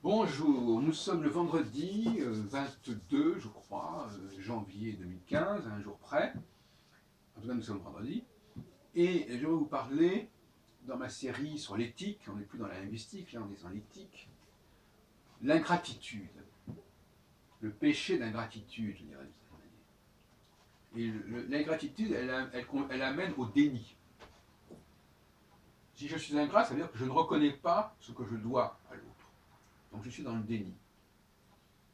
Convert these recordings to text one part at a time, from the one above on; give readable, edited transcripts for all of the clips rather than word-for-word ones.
Bonjour, nous sommes le vendredi 22, je crois, janvier 2015, à un jour près. En tout cas, nous sommes vendredi. Et je vais vous parler, dans ma série sur l'éthique, on n'est plus dans la linguistique, là on est dans l'éthique, l'ingratitude, le péché d'ingratitude, je dirais de cette manière. Et l'ingratitude, elle amène au déni. Si je suis ingrat, ça veut dire que je ne reconnais pas ce que je dois à l'autre. Donc je suis dans le déni.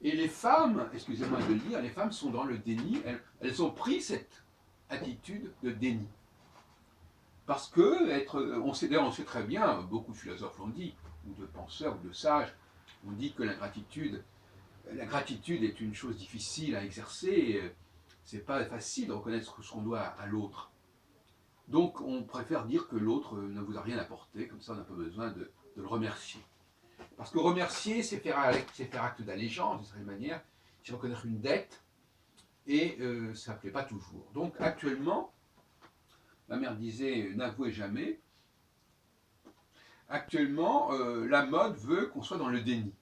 Et les femmes, excusez-moi de le dire, les femmes sont dans le déni, elles ont pris cette attitude de déni. Parce que, on sait très bien, beaucoup de philosophes l'ont dit, ou de penseurs, ou de sages, ont dit que la gratitude est une chose difficile à exercer, c'est pas facile de reconnaître ce qu'on doit à l'autre. Donc on préfère dire que l'autre ne vous a rien apporté, comme ça on n'a pas besoin de le remercier. Parce que remercier, c'est faire acte d'allégeance, d'une certaine manière, c'est reconnaître une dette, et ça ne plaît pas toujours. Donc actuellement, ma mère disait n'avouez jamais, actuellement la mode veut qu'on soit dans le déni.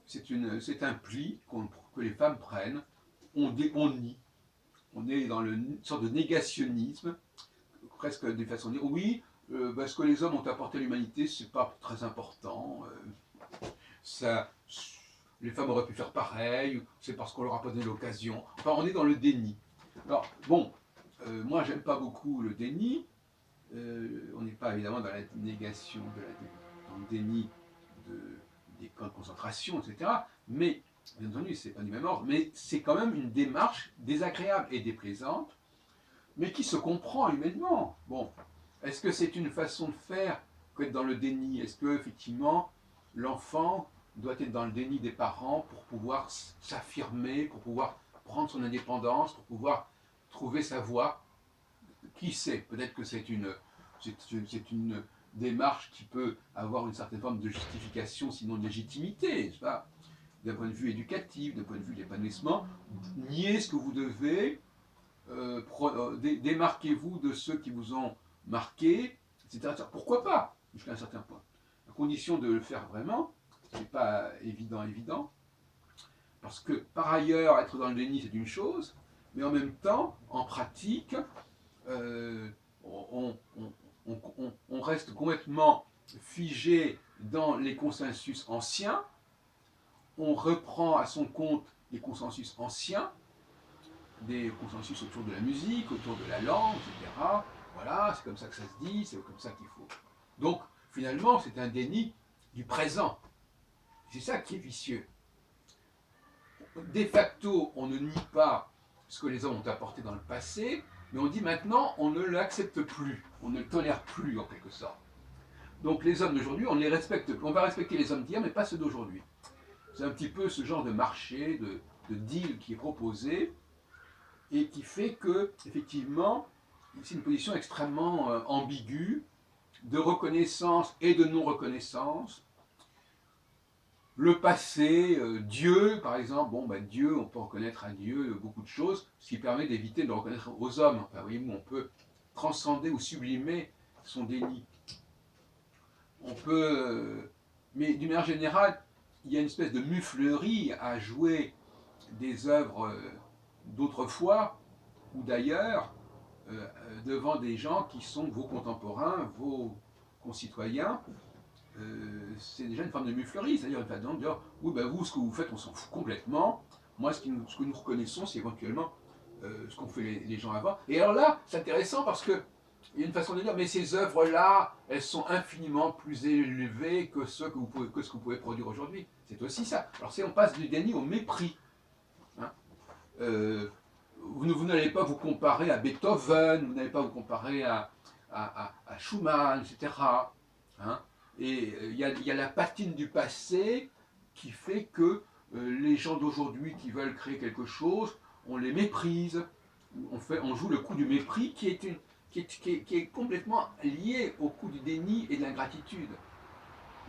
C'est un pli que les femmes prennent, on nie, on est dans une sorte de négationnisme, presque de façon de dire oui, ce que les hommes ont apporté à l'humanité, c'est pas très important, ça, les femmes auraient pu faire pareil, c'est parce qu'on leur a pas donné l'occasion. Enfin, on est dans le déni. Alors, bon, moi, j'aime pas beaucoup le déni. On n'est pas évidemment dans la négation, dans le déni de, des camps de concentration, etc. Mais, bien entendu, c'est pas du même ordre, mais c'est quand même une démarche désagréable et déplaisante, mais qui se comprend humainement. Bon, est-ce que c'est une façon de faire qu'être dans le déni? Est-ce que, effectivement, l'enfant doit être dans le déni des parents pour pouvoir s'affirmer, pour pouvoir prendre son indépendance, pour pouvoir trouver sa voie? Qui sait? Peut-être que c'est une démarche qui peut avoir une certaine forme de justification, sinon de légitimité, d'un point de vue éducatif, d'un point de vue d'épanouissement. Niez ce que vous devez, démarquez-vous de ceux qui vous ont marqué, etc. Pourquoi pas, jusqu'à un certain point. À condition de le faire vraiment, ce n'est pas évident, parce que par ailleurs, être dans le déni, c'est une chose, mais en même temps, en pratique, euh, on reste complètement figé dans les consensus anciens, on reprend à son compte les consensus anciens, des consensus autour de la musique, autour de la langue, etc. Voilà, c'est comme ça que ça se dit, c'est comme ça qu'il faut. Donc, finalement, c'est un déni du présent. C'est ça qui est vicieux. De facto, on ne nie pas ce que les hommes ont apporté dans le passé, mais on dit maintenant, on ne l'accepte plus, on ne le tolère plus en quelque sorte. Donc les hommes d'aujourd'hui, on les respecte plus. On va respecter les hommes d'hier, mais pas ceux d'aujourd'hui. C'est un petit peu ce genre de marché, de deal qui est proposé, et qui fait que, effectivement, c'est une position extrêmement ambiguë, de reconnaissance et de non-reconnaissance. Le passé, Dieu, par exemple, bon, Dieu, on peut reconnaître à Dieu beaucoup de choses, ce qui permet d'éviter de le reconnaître aux hommes. Enfin, voyez-vous, on peut transcender ou sublimer son déni. On peut, mais d'une manière générale, il y a une espèce de muflerie à jouer des œuvres d'autrefois ou d'ailleurs, devant des gens qui sont vos contemporains, vos concitoyens, c'est déjà une forme de muflerie, c'est-à-dire une façon de dire oui, vous, ce que vous faites, on s'en fout complètement. Moi, ce que nous reconnaissons, c'est éventuellement ce qu'ont fait les gens avant. Et alors là, c'est intéressant parce que il y a une façon de dire, mais ces œuvres-là, elles sont infiniment plus élevées que ce que vous pouvez produire aujourd'hui. C'est aussi ça. Alors, on passe du déni au mépris. Hein. Vous n'allez pas vous comparer à Beethoven, vous n'allez pas vous comparer à Schumann, etc. Hein. Et il y a la patine du passé qui fait que les gens d'aujourd'hui qui veulent créer quelque chose, on les méprise, on joue le coup du mépris qui est complètement lié au coup du déni et de l'ingratitude.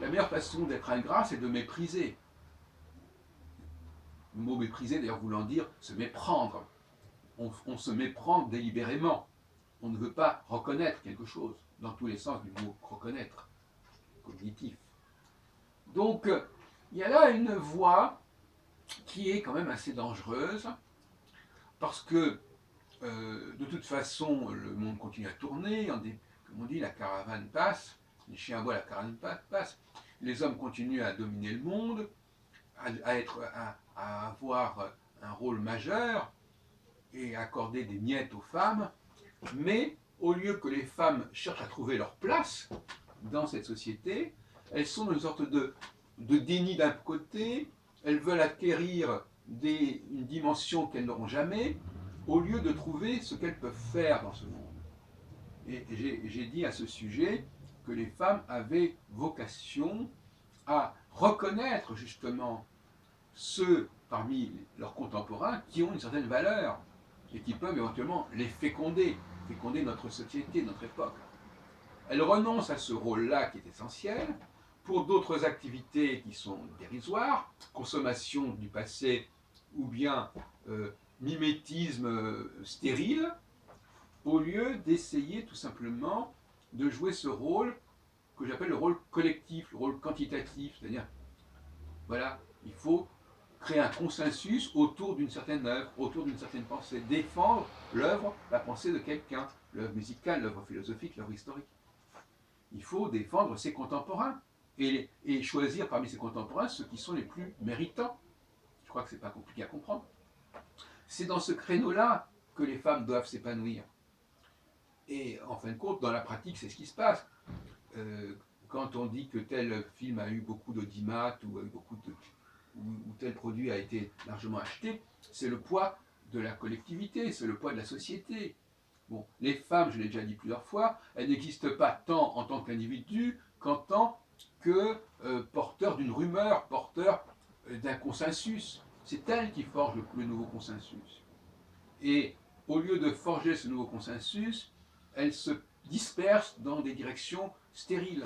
La meilleure façon d'être ingrat, c'est de mépriser. Le mot mépriser, d'ailleurs, voulant dire se méprendre. On se méprend délibérément. On ne veut pas reconnaître quelque chose, dans tous les sens du mot reconnaître, cognitif. Donc, il y a là une voie qui est quand même assez dangereuse, parce que de toute façon, le monde continue à tourner, comme on dit, la caravane passe, les chiens aboient, la caravane passe, les hommes continuent à dominer le monde, à avoir un rôle majeur et à accorder des miettes aux femmes, mais au lieu que les femmes cherchent à trouver leur place dans cette société, elles sont dans une sorte de déni d'un côté, elles veulent acquérir une dimension qu'elles n'auront jamais, au lieu de trouver ce qu'elles peuvent faire dans ce monde. Et j'ai dit à ce sujet que les femmes avaient vocation à reconnaître justement ceux parmi leurs contemporains qui ont une certaine valeur et qui peuvent éventuellement les féconder notre société, notre époque. Elles renoncent à ce rôle-là qui est essentiel pour d'autres activités qui sont dérisoires, consommation du passé ou bien mimétisme stérile, au lieu d'essayer tout simplement de jouer ce rôle que j'appelle le rôle collectif, le rôle quantitatif, c'est-à-dire, voilà, il faut créer un consensus autour d'une certaine œuvre, autour d'une certaine pensée, défendre l'œuvre, la pensée de quelqu'un, l'œuvre musicale, l'œuvre philosophique, l'œuvre historique. Il faut défendre ses contemporains et choisir parmi ses contemporains ceux qui sont les plus méritants. Je crois que ce n'est pas compliqué à comprendre. C'est dans ce créneau-là que les femmes doivent s'épanouir. Et en fin de compte, dans la pratique, c'est ce qui se passe. Quand on dit que tel film a eu beaucoup d'audimat ou tel produit a été largement acheté, c'est le poids de la collectivité, c'est le poids de la société. Bon, les femmes, je l'ai déjà dit plusieurs fois, elles n'existent pas tant en tant qu'individus qu'en tant que porteurs d'une rumeur, porteurs d'un consensus. C'est elles qui forgent le nouveau consensus. Et au lieu de forger ce nouveau consensus, elles se dispersent dans des directions stériles.